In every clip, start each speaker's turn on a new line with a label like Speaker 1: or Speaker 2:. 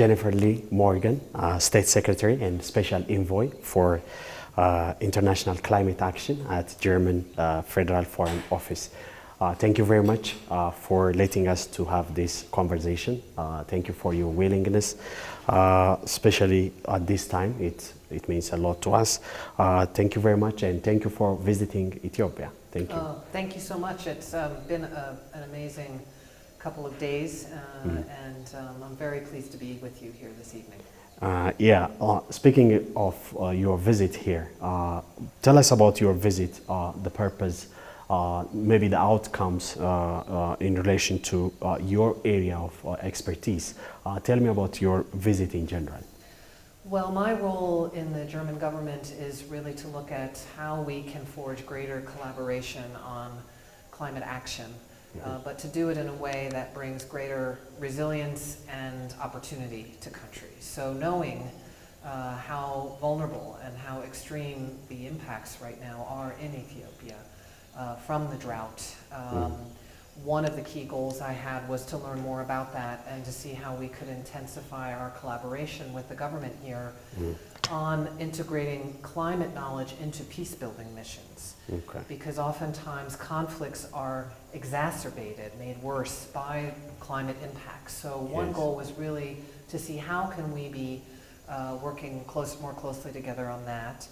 Speaker 1: Jennifer Lee Morgan, State Secretary and Special Envoy for International Climate Action at German Federal Foreign Office. Thank you very much for letting us to have this conversation. Thank you for your willingness, especially at this time. It means a lot to us. Thank you very much, and thank you for visiting Ethiopia. Thank you.
Speaker 2: Thank you so much. It's been an amazing couple of days, and I'm very pleased to be with you here this evening.
Speaker 1: Speaking of your visit here, tell us about your visit, the purpose, maybe the outcomes in relation to your area of expertise. Tell me about your visit in general.
Speaker 2: Well, my role in the German government is really to look at how we can forge greater collaboration on climate action, but to do it in a way that brings greater resilience and opportunity to countries. So knowing how vulnerable and how extreme the impacts right now are in Ethiopia from the drought, one of the key goals I had was to learn more about that and to see how we could intensify our collaboration with the government here on integrating climate knowledge into peace-building missions. Because oftentimes conflicts are exacerbated, made worse by climate impacts. So one goal was really to see how can we be working more closely together on that.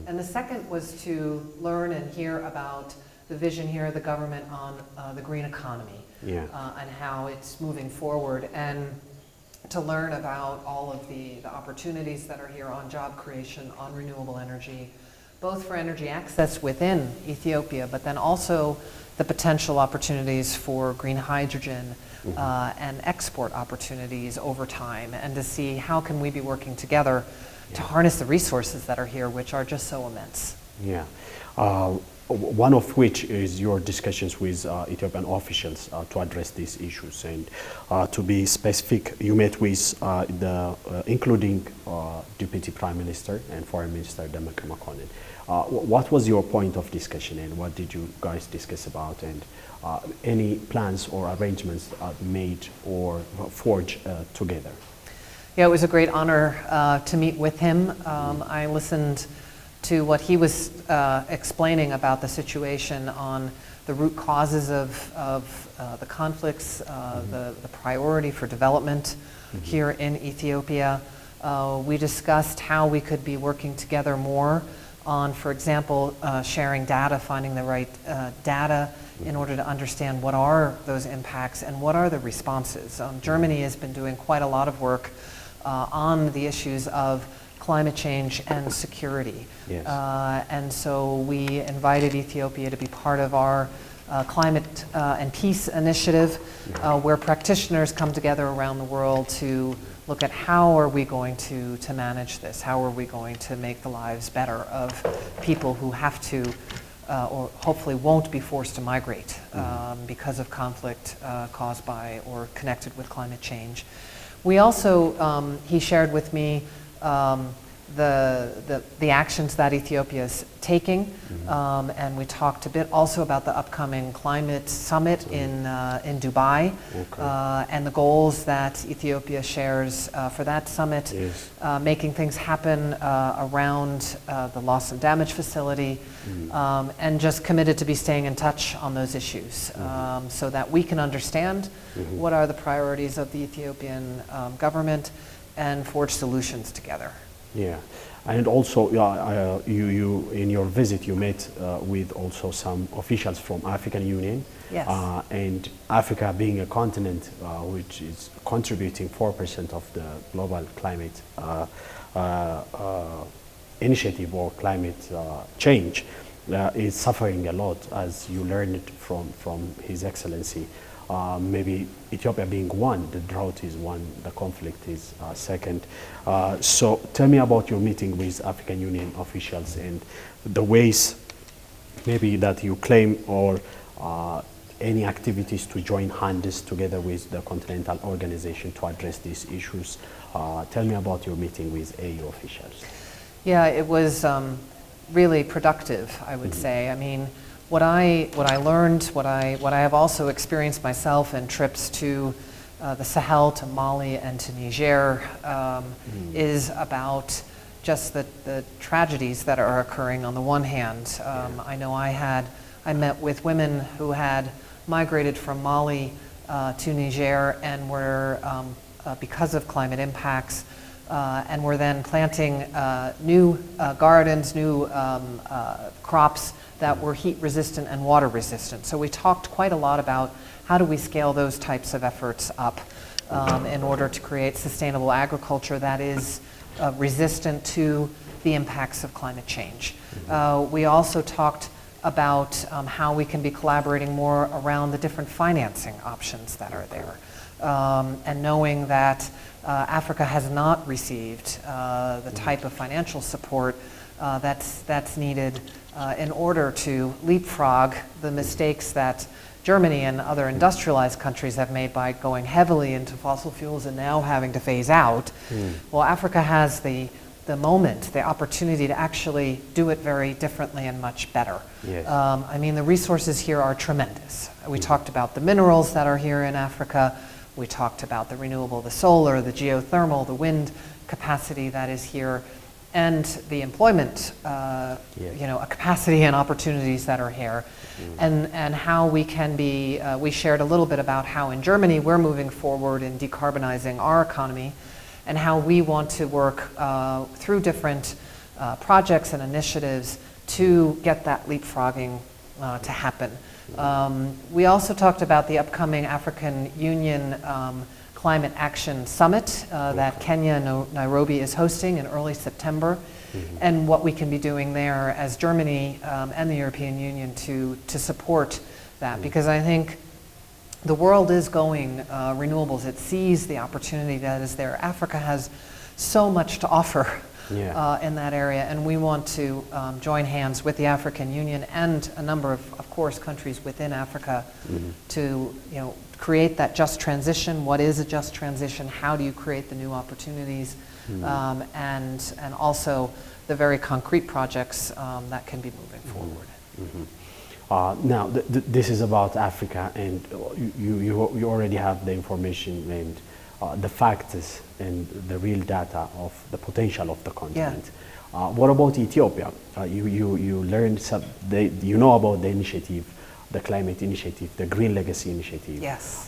Speaker 2: And the second was to learn and hear about the vision here of the government on the green economy and how it's moving forward, and to learn about all of the opportunities that are here on job creation, on renewable energy, both for energy access within Ethiopia, but then also the potential opportunities for green hydrogen and export opportunities over time, and to see how can we be working together to harness the resources that are here, which are just so immense.
Speaker 1: One of which is your discussions with Ethiopian officials to address these issues. And to be specific, you met with including Deputy Prime Minister and Foreign Minister Demek Makonnen. What was your point of discussion, and what did you guys discuss about, and any plans or arrangements made or forged together?
Speaker 2: Yeah, it was a great honor to meet with him. I listened to what he was explaining about the situation on the root causes of the conflicts, the priority for development here in Ethiopia. We discussed how we could be working together more on, for example, sharing data, finding the right data in order to understand what are those impacts and what are the responses. Germany has been doing quite a lot of work on the issues of climate change and security. And so we invited Ethiopia to be part of our climate and peace initiative, where practitioners come together around the world to look at how are we going to manage this, how are we going to make the lives better of people who have to or hopefully won't be forced to migrate because of conflict caused by or connected with climate change. We also, he shared with me the actions that Ethiopia is taking, and we talked a bit also about the upcoming climate summit in Dubai, and the goals that Ethiopia shares for that summit, making things happen around the loss and damage facility, and just committed to be staying in touch on those issues, so that we can understand what are the priorities of the Ethiopian government and forge solutions together.
Speaker 1: And also you in your visit you met with also some officials from African Union, and Africa being a continent which is contributing 4% of the global climate initiative or climate change, is suffering a lot, as you learned from His Excellency. Maybe Ethiopia being one, the drought is one, the conflict is second. So tell me about your meeting with African Union officials and the ways maybe that you claim, or any activities to join hands together with the Continental Organization to address these issues. Tell me about your meeting with AU officials.
Speaker 2: Yeah, it was really productive, I would say. I mean, what I learned, what I have also experienced myself in trips to the Sahel to Mali and to Niger is about just the tragedies that are occurring on the one hand. I know I met with women who had migrated from Mali to Niger and were, because of climate impacts, and were then planting new gardens, new crops that were heat resistant and water resistant. So we talked quite a lot about how do we scale those types of efforts up in order to create sustainable agriculture that is resistant to the impacts of climate change. We also talked about how we can be collaborating more around the different financing options that are there. And knowing that Africa has not received the type of financial support that's needed in order to leapfrog the mistakes that Germany and other industrialized countries have made by going heavily into fossil fuels and now having to phase out. Well, Africa has the moment, the opportunity to actually do it very differently and much better.
Speaker 1: Yes.
Speaker 2: I mean, the resources here are tremendous. We talked about the minerals that are here in Africa. We talked about the renewable, the solar, the geothermal, the wind capacity that is here, and the employment, capacity and opportunities that are here, and how we can be. We shared a little bit about how in Germany we're moving forward in decarbonizing our economy, and how we want to work through different projects and initiatives to get that leapfrogging to happen. We also talked about the upcoming African Union Climate Action Summit that Kenya and Nairobi is hosting in early September, and what we can be doing there as Germany and the European Union to support that. Because I think the world is going renewables. It sees the opportunity that is there. Africa has so much to offer in that area, and we want to join hands with the African Union and a number of course, countries within Africa to create that just transition. What is a just transition? How do you create the new opportunities? And also the very concrete projects that can be moving forward.
Speaker 1: Now, this is about Africa, and you already have the information and the facts and the real data of the potential of the continent. What about Ethiopia? You learned you know about the initiative, the climate initiative, the Green Legacy Initiative.
Speaker 2: Yes.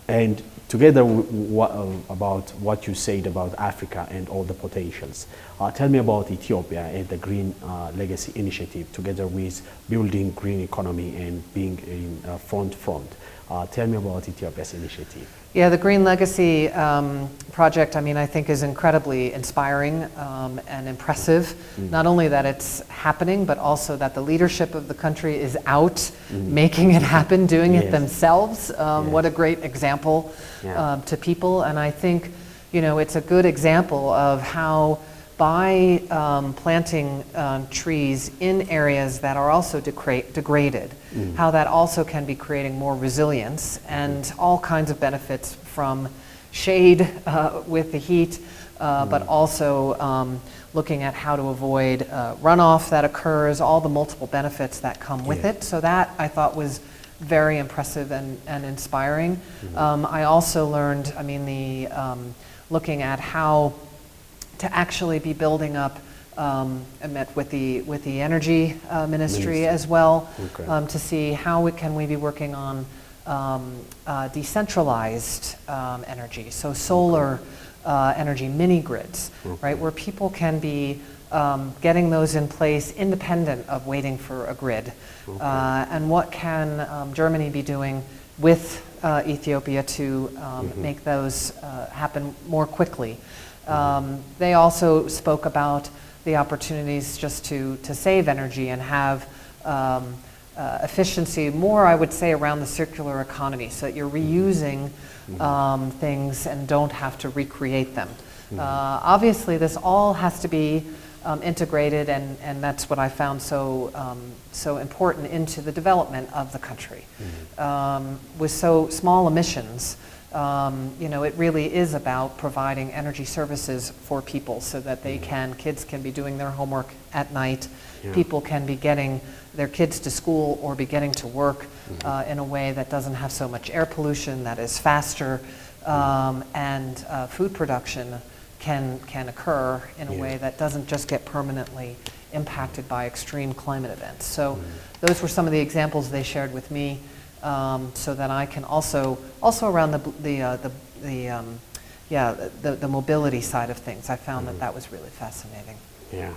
Speaker 1: And together about what you said about Africa and all the potentials. Tell me about Ethiopia and the Green Legacy Initiative, together with building green economy and being in front. Tell me about Ethiopia's initiative.
Speaker 2: Yeah, the Green Legacy project, I mean, I think is incredibly inspiring and impressive. Not only that it's happening, but also that the leadership of the country is out making it happen, doing it themselves. What a great example to people. And I think, it's a good example of how by planting trees in areas that are also degraded, how that also can be creating more resilience and all kinds of benefits from shade with the heat, but also looking at how to avoid runoff that occurs, all the multiple benefits that come with it. So that I thought was very impressive and inspiring. I also learned, looking at how to actually be building up. I met with the energy ministry as well to see how can we be working on decentralized energy, so solar energy mini grids, right, where people can be getting those in place independent of waiting for a grid, and what can Germany be doing with Ethiopia to make those happen more quickly. They also spoke about the opportunities just to save energy and have efficiency more, I would say, around the circular economy, so that you're reusing things and don't have to recreate them. Obviously, this all has to be integrated, and that's what I found so important into the development of the country. With so small emissions, It really is about providing energy services for people so that kids can be doing their homework at night, people can be getting their kids to school or be getting to work in a way that doesn't have so much air pollution, that is faster, and food production can occur in a way that doesn't just get permanently impacted by extreme climate events. So those were some of the examples they shared with me, so that I can also around the mobility side of things. I found that was really fascinating.
Speaker 1: Yeah.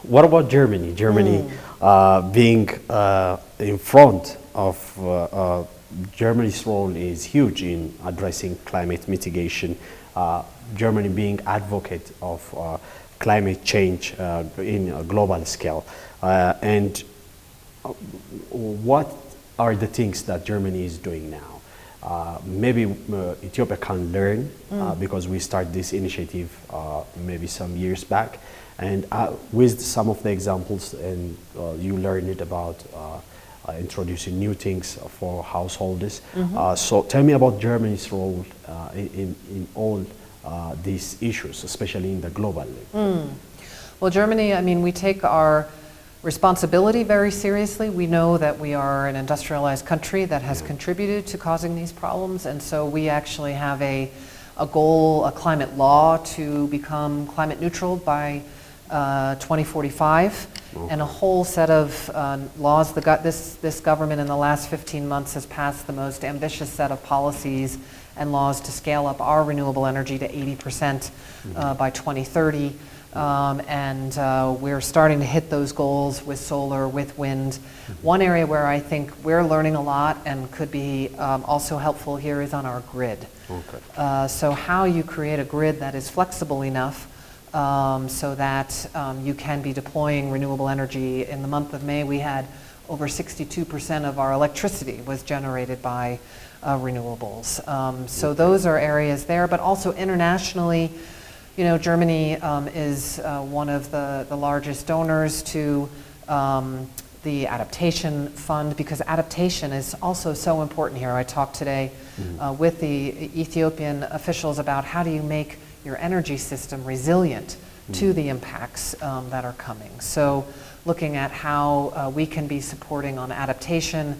Speaker 1: What about Germany? Germany being in front of Germany's role is huge in addressing climate mitigation. Germany being advocate of climate change in a global scale. And what are the things that Germany is doing now? Maybe Ethiopia can learn because we started this initiative maybe some years back. And with some of the examples, and you learned it about introducing new things for householders. So tell me about Germany's role in all these issues, especially in the global level.
Speaker 2: Well, Germany, I mean, we take our responsibility very seriously. We know that we are an industrialized country that has contributed to causing these problems, and so we actually have a goal, a climate law to become climate neutral by 2045, and a whole set of laws. This government in the last 15 months has passed the most ambitious set of policies and laws to scale up our renewable energy to 80% by 2030. And we're starting to hit those goals with solar, with wind. One area where I think we're learning a lot and could be also helpful here is on our grid. So how you create a grid that is flexible enough so that you can be deploying renewable energy. In the month of May, we had over 62% of our electricity was generated by renewables. So those are areas there, but also internationally, Germany is one of the largest donors to the adaptation fund, because adaptation is also so important here. I talked today with the Ethiopian officials about how do you make your energy system resilient to the impacts that are coming. So looking at how we can be supporting on adaptation.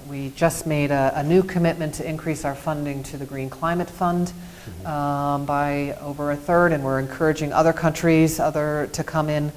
Speaker 2: We just made a new commitment to increase our funding to the Green Climate Fund by over a third, and we're encouraging other countries to come in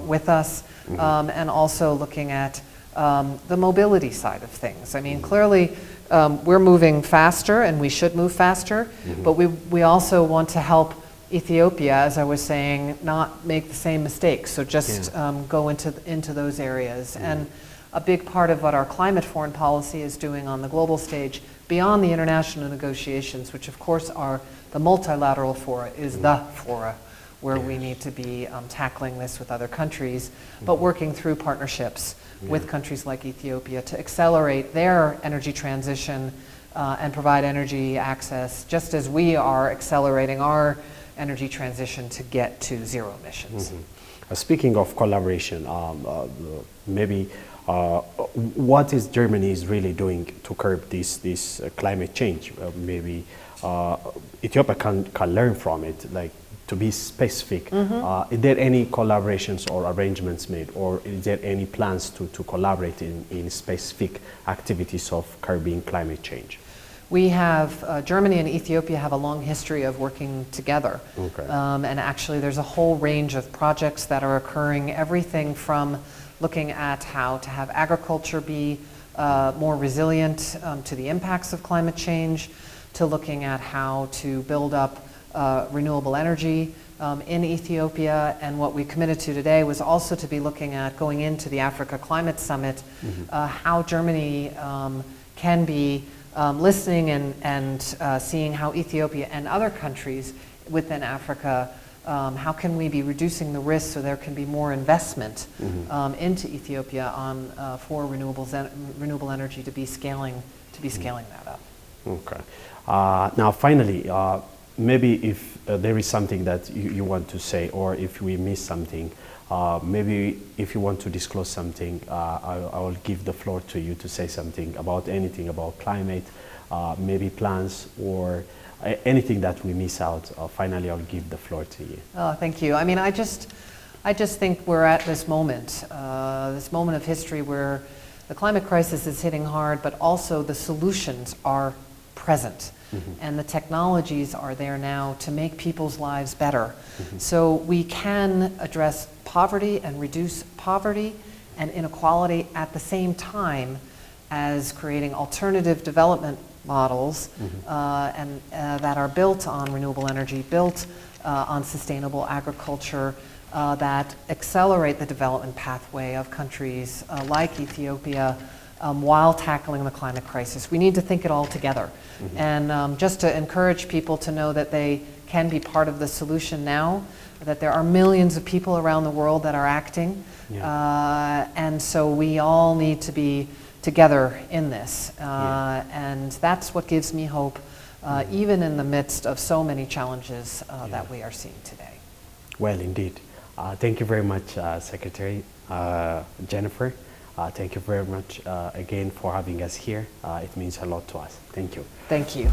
Speaker 2: with us, and also looking at the mobility side of things. I mean, clearly we're moving faster, and we should move faster, but we also want to help Ethiopia, as I was saying, not make the same mistakes. So just go into those areas. And a big part of what our climate foreign policy is doing on the global stage, beyond the international negotiations, which of course are the multilateral fora, is the fora where we need to be tackling this with other countries, but working through partnerships with countries like Ethiopia to accelerate their energy transition and provide energy access, just as we are accelerating our energy transition to get to zero emissions.
Speaker 1: Speaking of collaboration, maybe what is Germany is really doing to curb this climate change? Maybe Ethiopia can learn from it, like to be specific. Is there any collaborations or arrangements made, or is there any plans to collaborate in specific activities of curbing climate change?
Speaker 2: We have, Germany and Ethiopia have a long history of working together. And actually there's a whole range of projects that are occurring, everything from looking at how to have agriculture be more resilient to the impacts of climate change, to looking at how to build up renewable energy in Ethiopia. And what we committed to today was also to be looking at, going into the Africa Climate Summit, how Germany can be listening and seeing how Ethiopia and other countries within Africa, how can we be reducing the risk so there can be more investment into Ethiopia for renewable energy to be scaling that up.
Speaker 1: Okay. Now finally, maybe if there is something that you want to say, or if we miss something, maybe if you want to disclose something, I will give the floor to you to say something about anything about climate, maybe plans or anything that we miss out. Finally, I'll give the floor to you.
Speaker 2: Oh, thank you. I mean, I just think we're at this moment of history where the climate crisis is hitting hard, but also the solutions are present. And the technologies are there now to make people's lives better. So we can address poverty and reduce poverty and inequality at the same time as creating alternative development models that are built on renewable energy, built on sustainable agriculture, that accelerate the development pathway of countries like Ethiopia while tackling the climate crisis. We need to think it all together. And just to encourage people to know that they can be part of the solution now, that there are millions of people around the world that are acting. And so we all need to be together in this. And that's what gives me hope, even in the midst of so many challenges that we are seeing today.
Speaker 1: Well, indeed. Thank you very much, Secretary Jennifer. Thank you very much again for having us here. It means a lot to us. Thank you.
Speaker 2: Thank you.